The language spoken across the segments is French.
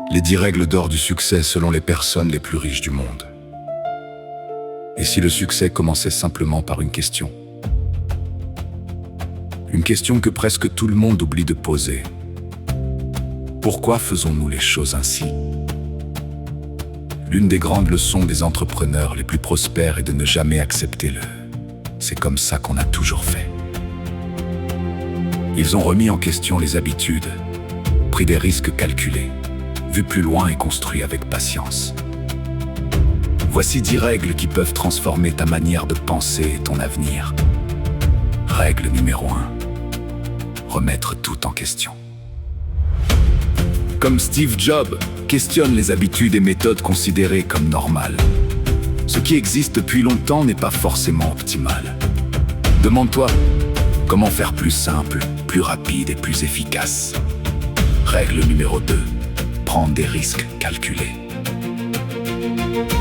Les 10 règles d'or du succès selon les personnes les plus riches du monde. Et si le succès commençait simplement par une question? Une question que presque tout le monde oublie de poser. Pourquoi faisons-nous les choses ainsi? L'une des grandes leçons des entrepreneurs les plus prospères est de ne jamais accepter le « c'est comme ça qu'on a toujours fait ». Ils ont remis en question les habitudes, pris des risques calculés, vu plus loin et construit avec patience. Voici 10 règles qui peuvent transformer ta manière de penser et ton avenir. Règle numéro 1. Remettre tout en question. Comme Steve Jobs, questionne les habitudes et méthodes considérées comme normales. Ce qui existe depuis longtemps n'est pas forcément optimal. Demande-toi, comment faire plus simple, plus rapide et plus efficace? Règle numéro 2. Prendre des risques calculés.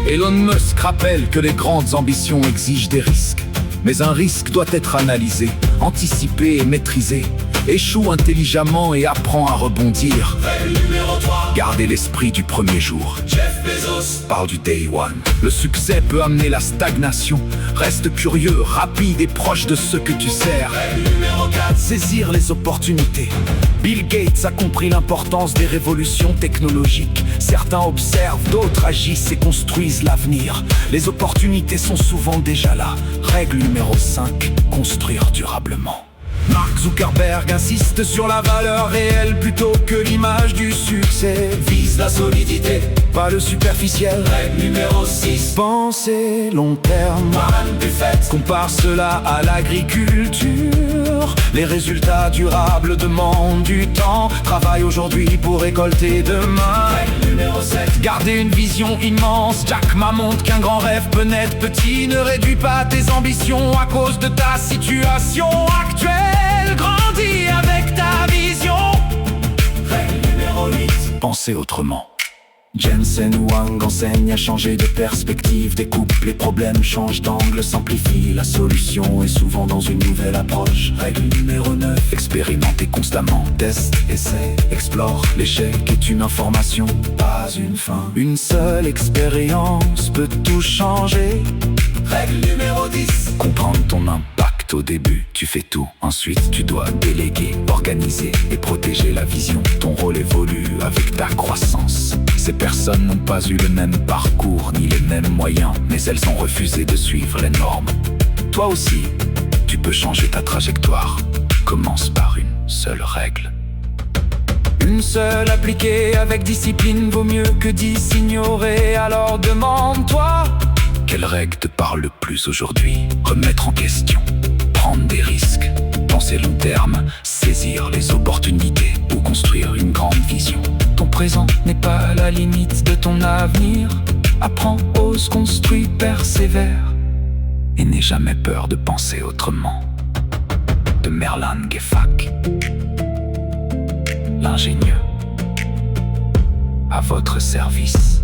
Elon Musk rappelle que les grandes ambitions exigent des risques. Mais un risque doit être analysé, anticipé et maîtrisé. Échoue intelligemment et apprends à rebondir. Règle numéro 3. Gardez l'esprit du premier jour. Jeff Bezos parle du day one. Le succès peut amener la stagnation. Reste curieux, rapide et proche de ceux que tu sers. Règle numéro 4. Saisir les opportunités. Bill Gates a compris l'importance des révolutions technologiques. Certains observent, d'autres agissent et construisent l'avenir. Les opportunités sont souvent déjà là. Règle numéro 5. Construire durablement. Mark Zuckerberg insiste sur la valeur réelle plutôt que l'image du succès. Vise la solidité, pas le superficiel. Règle numéro 6. Pensez long terme. Warren Buffett compare cela à l'agriculture. Les résultats durables demandent du temps. Travaille aujourd'hui pour récolter demain. Règle numéro 7. Gardez une vision immense. Jack Ma montre qu'un grand rêve peut naître petit. Ne réduis pas tes ambitions à cause de ta situation actuelle. Grandis avec ta vision. Règle numéro 8. Pensez autrement. Jensen Huang enseigne à changer de perspective. Découpe les problèmes, change d'angle, simplifie. La solution est souvent dans une nouvelle approche. Règle numéro 9. Expérimentez constamment. Teste, essaie, explore. L'échec est une information, pas une fin. Une seule expérience peut tout changer. Règle numéro 10. Comprendre ton impact au début, tu fais tout. Ensuite, tu dois déléguer, organiser et protéger la vision. Ton rôle évolue avec ta croissance. Ces personnes n'ont pas eu le même parcours ni les mêmes moyens, mais elles ont refusé de suivre les normes. Toi aussi, tu peux changer ta trajectoire. Commence par une seule règle. Une seule appliquée avec discipline vaut mieux que 10 ignorées. Alors demande-toi, quelle règle te parle le plus aujourd'hui? Remettre en question, prendre des risques, penser long terme, saisir les opportunités ou construire une grande vision. Ton présent n'est pas la limite de ton avenir. Apprends, ose, construis, persévère. Et n'aie jamais peur de penser autrement. De Merlin Gefak, l'ingénieux, à votre service.